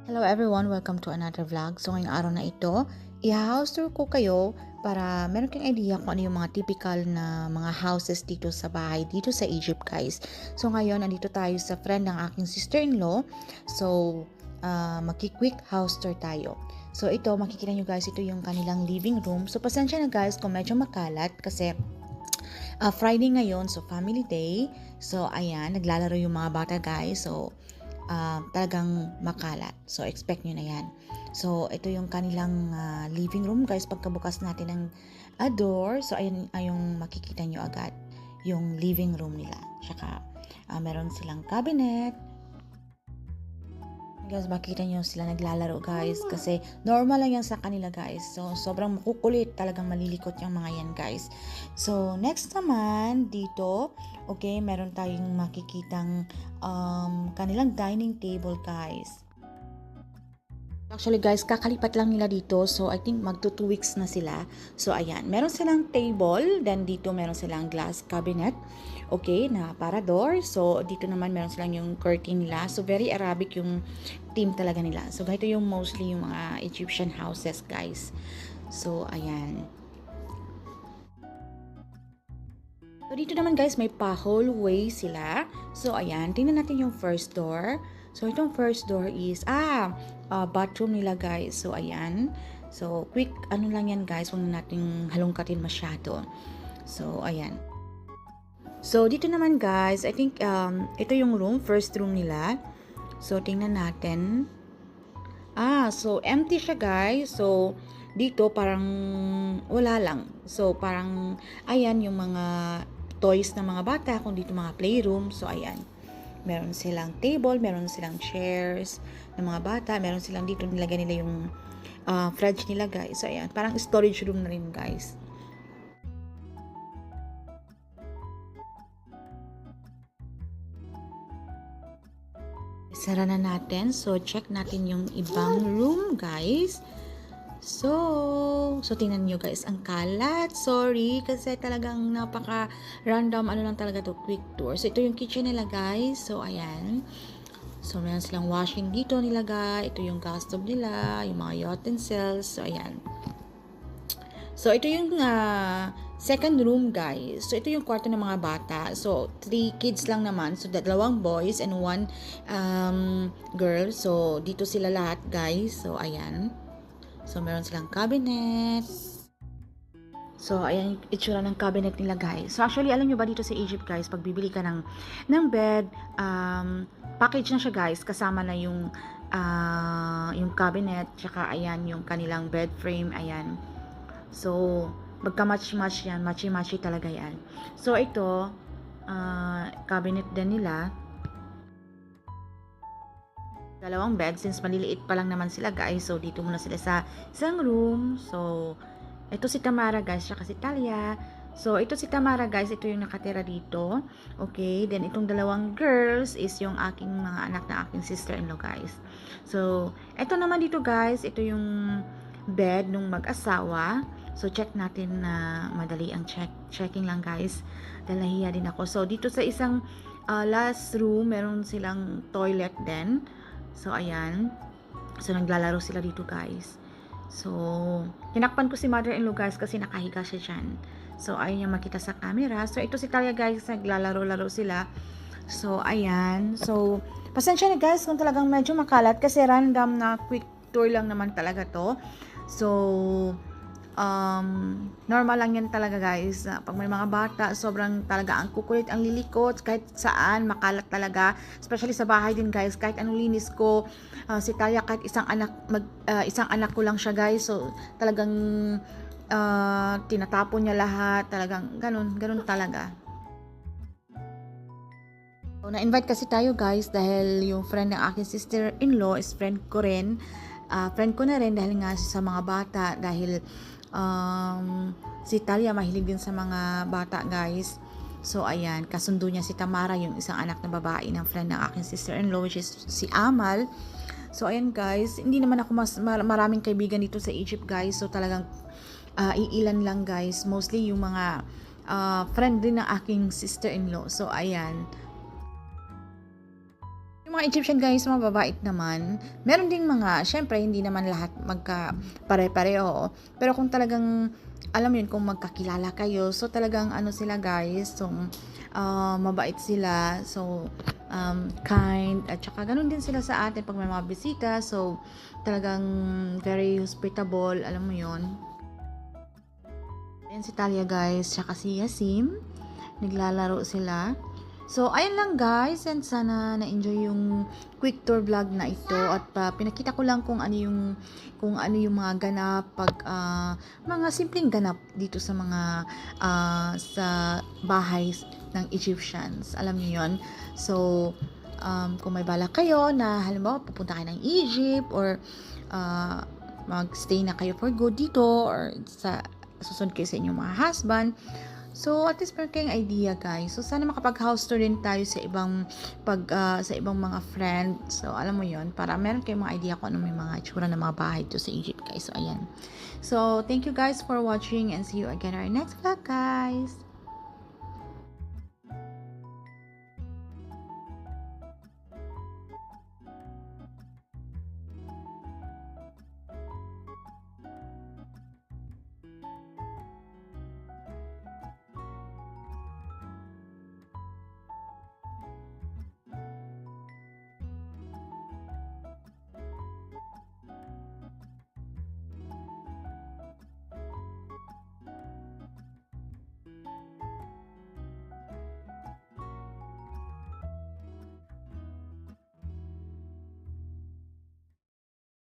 Hello everyone! Welcome to another vlog. So ngayong araw na ito, i-house tour ko kayo para meron kayong idea kung ano yung mga typical na mga houses dito sa bahay, dito sa Egypt guys. So ngayon, andito tayo sa friend ng aking sister-in-law. So, maki-quick house tour tayo. So ito, makikita nyo guys, ito yung kanilang living room. So pasensya na guys kung medyo makalat kasi Friday ngayon, so family day. So ayan, naglalaro yung mga bata guys. So talagang makalat. So, expect nyo na yan. So, ito yung kanilang living room, guys. Pagkabukas natin ng door, so, ayun yung makikita nyo agad. Yung living room nila. Tsaka, meron silang cabinet. Guys, makita nyo sila naglalaro guys kasi normal lang yan sa kanila guys. So, sobrang makukulit, talagang malilikot yung mga yan guys. So, next naman dito, okay, meron tayong makikitang kanilang dining table guys. Actually guys, kakalipat lang nila dito. So, I think magto 2 weeks na sila. So, ayan. Meron silang table. Then, dito meron silang glass cabinet. Okay, na parador. So, dito naman meron silang yung curtain nila. So, very Arabic yung theme talaga nila. So, ganito yung mostly yung mga Egyptian houses guys. So, ayan. So, dito naman guys, may pa-hallway sila. So, ayan. Tingnan natin yung first door. So, itong first door is, bathroom nila guys. So, ayan. So, quick, ano lang yan guys. Huwag na natin halongkatin masyado. So, ayan. So, dito naman guys, I think, ito yung room, first room nila. So, tingnan natin. So, empty siya guys. So, dito parang wala lang. So, parang, ayan, yung mga toys ng mga bata, kung dito mga playroom. So, ayan. Meron silang table, meron silang chairs ng mga bata, meron silang dito nilagay nila yung fridge nila guys. So ayan, parang storage room na rin guys. Sara na natin. So check natin yung ibang room guys. So tingnan nyo guys, ang kalat. Sorry, kasi talagang napaka-random, ano lang talaga to, quick tour. So, ito yung kitchen nila guys. So, ayan. So, meron silang washing dito nilagay. Ito yung gas stove nila, yung mga utensils. So, ayan. So, ito yung second room guys. So, ito yung kwarto ng mga bata. So, 3 kids lang naman. So, 2 boys and 1 girl. So, dito sila lahat guys. So, ayan. So, meron silang cabinet. So, ayan yung itsura ng cabinet nila guys. So, actually, alam nyo ba dito sa Egypt guys, pag bibili ka ng bed, package na siya guys, kasama na yung cabinet, tsaka ayan yung kanilang bed frame, ayan. So, magka-match-match yan, matchy-matchy talaga yan. So, ito, cabinet din nila. 2 bed, since maliliit pa lang naman sila guys. So, dito muna sila sa isang room. So, ito si Tamara guys, tsaka si Talia. So, ito si Tamara guys, ito yung nakatira dito. Okay, then itong 2 girls is yung aking mga anak na aking sister-in-law guys. So, ito naman dito guys, ito yung bed nung mag-asawa. So, check natin na madali ang checking lang guys. Dahil nahiya din ako. So, dito sa isang last room, meron silang toilet din. So, ayan. So, naglalaro sila dito, guys. So, tinakpan ko si mother-in-law, guys, kasi nakahiga siya dyan. So, ayun yung makita sa camera. So, ito si Talia, guys, naglalaro-laro sila. So, ayan. So, pasensya na, guys, kung talagang medyo makalat kasi random na quick tour lang naman talaga to. So, normal lang yan talaga guys. Pag may mga bata, sobrang talaga ang kukulit, ang lilikot, kahit saan, makalat talaga. Especially sa bahay din guys, kahit anong linis ko, si Talia, kahit isang anak ko lang siya guys. So, talagang tinatapon niya lahat, talagang ganun talaga. So, na-invite kasi tayo guys dahil yung friend ng aking sister-in-law is friend ko rin. Friend ko na rin dahil nga sa mga bata, dahil si Talia mahilig din sa mga bata guys. So ayan, kasundo niya si Tamara, yung isang anak na babae ng friend ng aking sister-in-law, which is si Amal. So ayan guys, hindi naman ako maraming kaibigan dito sa Egypt guys. So talagang iilan lang guys, mostly yung mga friend din ng aking sister-in-law. So ayan, yung Mga Egyptian guys, mababait naman. Meron ding mga, syempre, hindi naman lahat magka pare-pareho. Pero kung talagang, alam mo yun, kung magkakilala kayo, so talagang ano sila guys, so mabait sila, so kind, at saka ganun din sila sa atin pag may mga bisita, so talagang very hospitable, alam mo yun. Ayan si Talia guys, tsaka si Yasim, naglalaro sila. So, ayun lang guys, and sana na-enjoy yung quick tour vlog na ito at pinakita ko lang kung ano yung mga ganap pag mga simpleng ganap dito sa mga sa bahay ng Egyptians. Alam niyo 'yon. So, kung may balak kayo na halimbawa pupunta kayo ng Egypt or magstay na kayo for good dito or sa susunod kayo sa inyong mga husband. So, at least meron kayong idea, guys. So, sana makapag-house tour din tayo sa ibang sa ibang mga friend. So, alam mo 'yon, para meron kayong mga idea kung ano may mga itsura ng mga bahay dito sa Egypt, guys. So, ayan. So, thank you guys for watching and see you again in our next vlog, guys.